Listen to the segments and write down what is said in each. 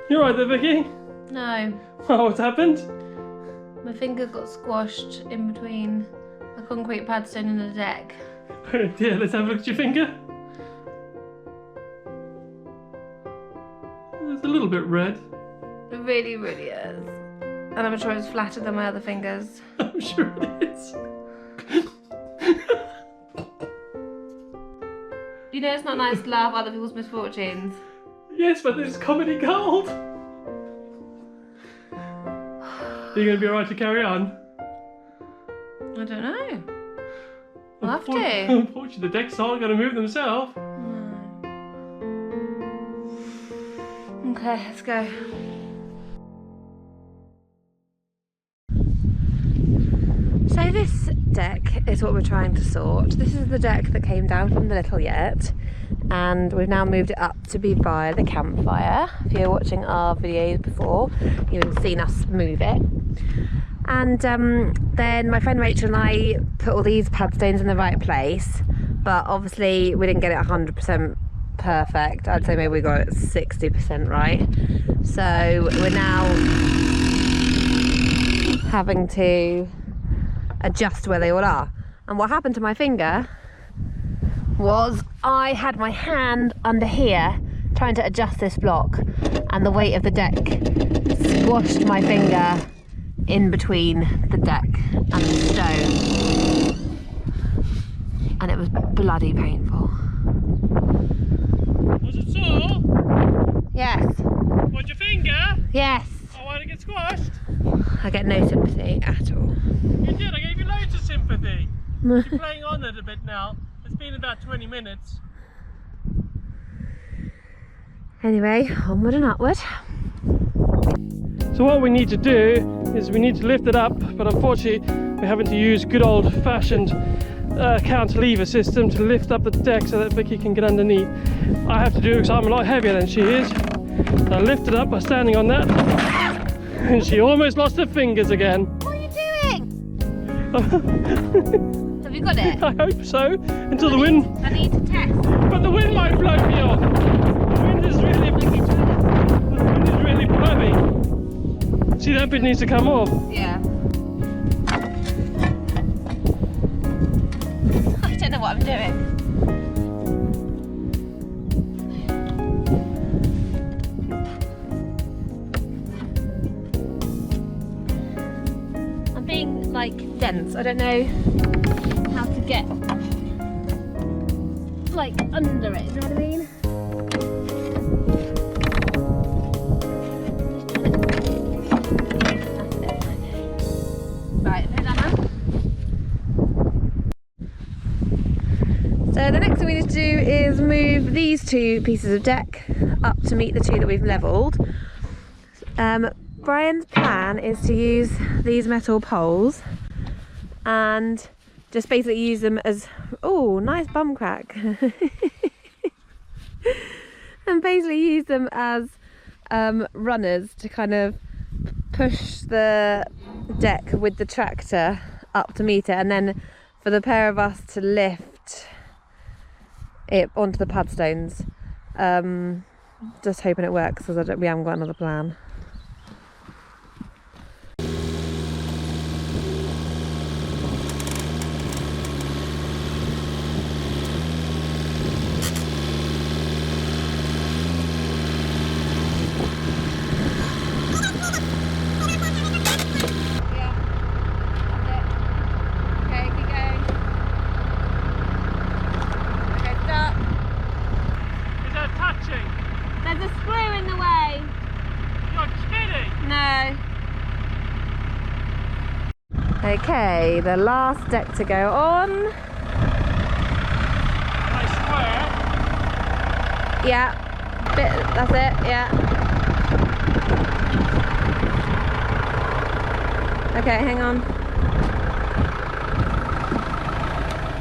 You alright there, Vicky? No. Oh, what's happened? My finger got squashed in between a concrete padstone and a deck. Oh dear, let's have a look at your finger. It's a little bit red. It really, really is. And I'm sure it's flatter than my other fingers. I'm sure it is. You know it's not nice to laugh at other people's misfortunes. Yes, but this is comedy gold. Are you going to be alright to carry on? I don't know. I'll have to. Unfortunately, the decks aren't going to move themselves. Okay, let's go. So this deck is what we're trying to sort. This is the deck that came down from the Little Yurt, and we've now moved it up to be by the Campfire. If you're watching our videos before, you've seen us move it. And then my friend Rachel and I put all these padstones in the right place, but obviously we didn't get it 100% perfect. I'd say maybe we got it 60% right. So we're now having to adjust where they all are. And what happened to my finger was I had my hand under here trying to adjust this block, and the weight of the deck squashed my finger in between the deck and the stone, and it was bloody painful. Was it sore? Yes. What, your finger? Yes. Oh, why did it get squashed? I get no sympathy at all. You did, I gave you loads of sympathy. You're playing on it a bit now. It's been about 20 minutes. Anyway, onward and upward. So what we need to do is we need to lift it up, but unfortunately we're having to use good old-fashioned cantilever system to lift up the deck so that Vicky can get underneath. I have to do it because I'm a lot heavier than she is. So I lift it up by standing on that, and she almost lost her fingers again. What are you doing? Have you got it? I hope so, until the wind... I need to test. But the wind might blow me off. The wind is really blowing. See, that bit needs to come off. Yeah. I don't know what I'm doing. I'm being like dense. I don't know how to get like under it. You know what I mean? So the next thing we need to do is move these two pieces of deck up to meet the two that we've levelled. Brian's plan is to use these metal poles and just basically use them as, oh, nice bum crack. And basically use them as runners to kind of push the deck with the tractor up to meet it, and then for the pair of us to lift it onto the padstones. Just hoping it works, because we haven't got another plan. There's a screw in the way. You're kidding! No. Okay, the last deck to go on. Nice square. Yeah, that's it, yeah. Okay, hang on.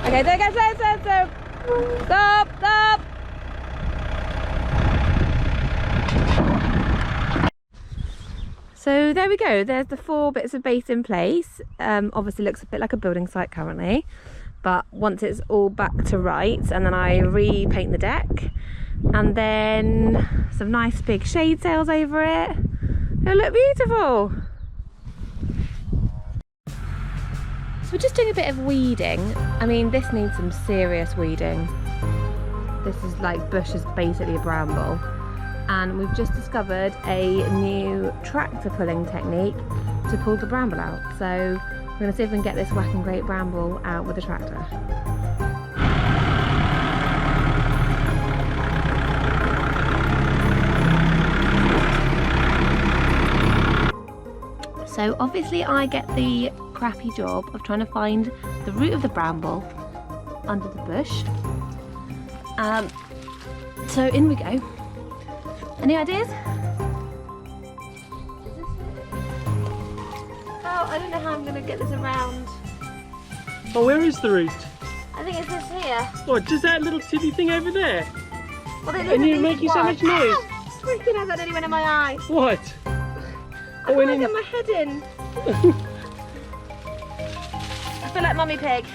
Okay, there goes, stop, stop. So there we go, there's the 4 bits of base in place. Obviously looks a bit like a building site currently, but once it's all back to rights and then I repaint the deck, and then some nice big shade sails over it. It'll look beautiful. So we're just doing a bit of weeding. I mean, this needs some serious weeding. This is like bush is basically a bramble. And we've just discovered a new tractor pulling technique to pull the bramble out. So we're going to see if we can get this whack and great bramble out with the tractor. So obviously I get the crappy job of trying to find the root of the bramble under the bush. So in we go. Any ideas? Oh, I don't know how I'm going to get this around. Oh, where is the root? I think it's this here. What, just that little titty thing over there? Well, And you're making so much noise. Ow! Freaking hell, that nearly went in my eye. What? I can't get my head in. I feel like Mummy Pig.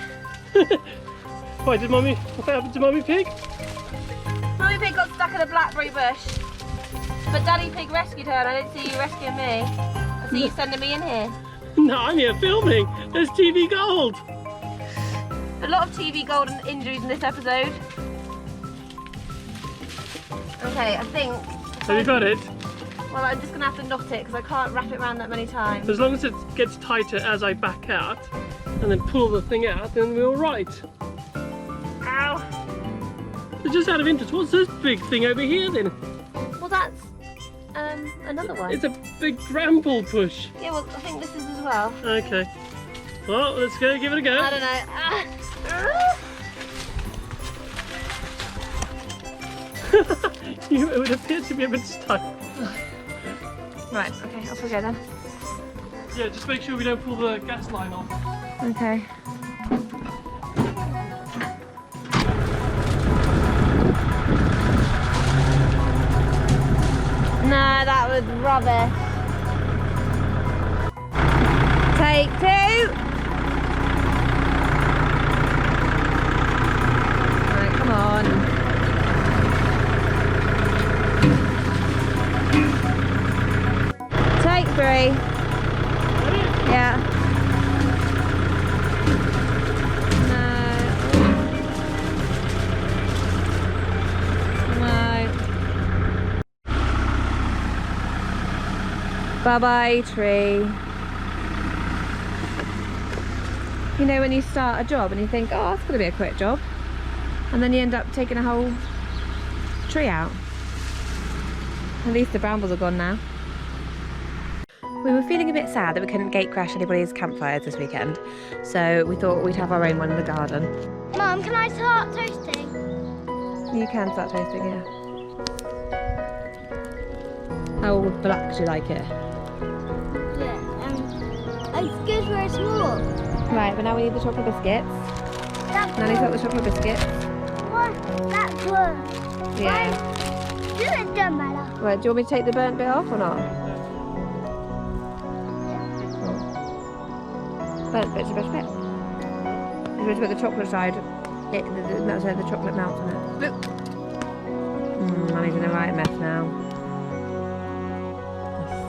Why, what happened to Mummy Pig? Mummy Pig got stuck in a blackberry bush. But Daddy Pig rescued her and I didn't see you rescuing me. I see you sending me in here. No, I'm here filming. There's TV gold. A lot of TV gold and injuries in this episode. Okay, I think... Have you got it? Well, I'm just going to have to knot it because I can't wrap it around that many times. As long as it gets tighter as I back out and then pull the thing out, then we're all right. Ow! So just out of interest, what's this big thing over here then? Well, that's another one. It's a big bramble bush. Yeah, well, I think this is as well. Okay. Well, let's go give it a go. I don't know. It would appear to be a bit stuck. Right, okay, off we go then. Yeah, just make sure we don't pull the gas line off. Okay. No, that was rubbish. Take two. Right, come on. Take three. Yeah. Bye-bye, tree. You know when you start a job and you think, oh, it's going to be a quick job. And then you end up taking a whole tree out. At least the brambles are gone now. We were feeling a bit sad that we couldn't gate crash anybody's campfires this weekend. So we thought we'd have our own one in the garden. Mum, can I start toasting? You can start toasting, yeah. How black do you like it? It's good for a small. Right, but now we need the chocolate biscuits. Nanny's got the chocolate biscuits. What? That's good. Yeah. Do it, don't matter. Right, do you want me to take the burnt bit off or not? Burnt bit's the best bit. If you put the chocolate side, the chocolate melts on it. Nanny's in the right mess now.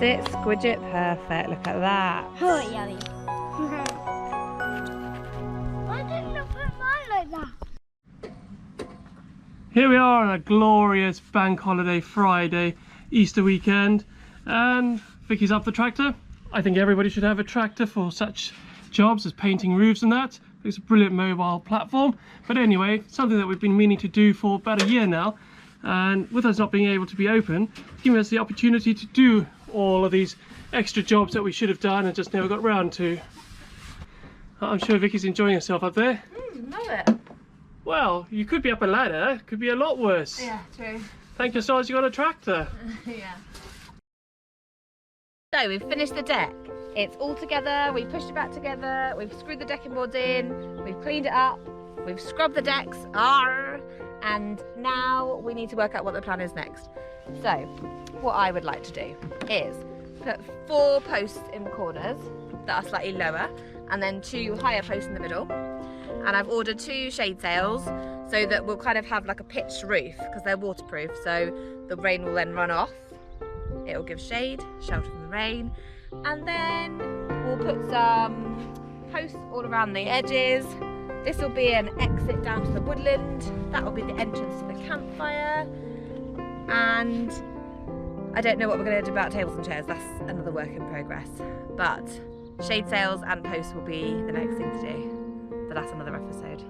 That's it, squidge it, perfect. Look at that. Oh, yummy. Why didn't you put mine like that? Here we are on a glorious bank holiday Friday, Easter weekend, and Vicky's up the tractor. I think everybody should have a tractor for such jobs as painting roofs and that. It's a brilliant mobile platform. But anyway, something that we've been meaning to do for about a year now, and with us not being able to be open, giving us the opportunity to do all of these extra jobs that we should have done and just never got round to. I'm sure Vicky's enjoying herself up there. Love it. Well, you could be up a ladder, could be a lot worse. Yeah, true. Thank your stars you got a tractor. Yeah. So we've finished the deck. It's all together, we've pushed it back together, we've screwed the decking boards in, we've cleaned it up, we've scrubbed the decks, and now we need to work out what the plan is next. So, what I would like to do is put 4 posts in the corners that are slightly lower, and then 2 higher posts in the middle. And I've ordered 2 shade sails, so that we'll kind of have like a pitched roof because they're waterproof, so the rain will then run off. It'll give shade, shelter from the rain, and then we'll put some posts all around the edges. This will be an exit down to the woodland. That will be the entrance to the campfire. And I don't know what we're going to do about tables and chairs. That's another work in progress. But shade sails and posts will be the next thing to do. But that's another episode.